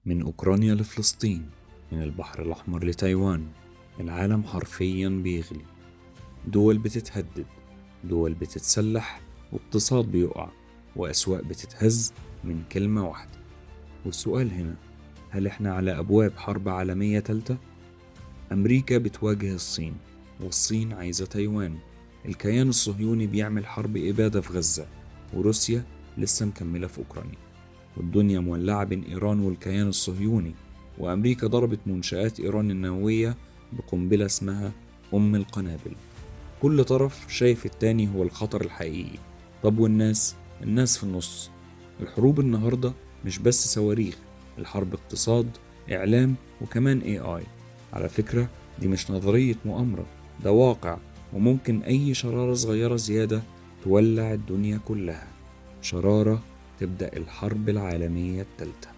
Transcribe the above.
من أوكرانيا لفلسطين، من البحر الأحمر لتايوان، العالم حرفيا بيغلي. دول بتتهدد، دول بتتسلح، واقتصاد بيقع، وأسواق بتتهز من كلمة واحدة. والسؤال هنا، هل احنا على أبواب حرب عالمية تالتة؟ أمريكا بتواجه الصين، والصين عايزة تايوان. الكيان الصهيوني بيعمل حرب إبادة في غزة، وروسيا لسه مكملة في أوكرانيا. والدنيا مولعة بين إيران والكيان الصهيوني، وأمريكا ضربت منشآت إيران النووية بقنبلة اسمها أم القنابل. كل طرف شايف التاني هو الخطر الحقيقي. طب والناس؟ الناس في النص. الحروب النهاردة مش بس صواريخ، الحرب اقتصاد، إعلام، وكمان AI. على فكرة، دي مش نظرية مؤامرة، ده واقع. وممكن أي شرارة صغيرة زيادة تولع الدنيا كلها. شرارة تبدأ الحرب العالمية الثالثة.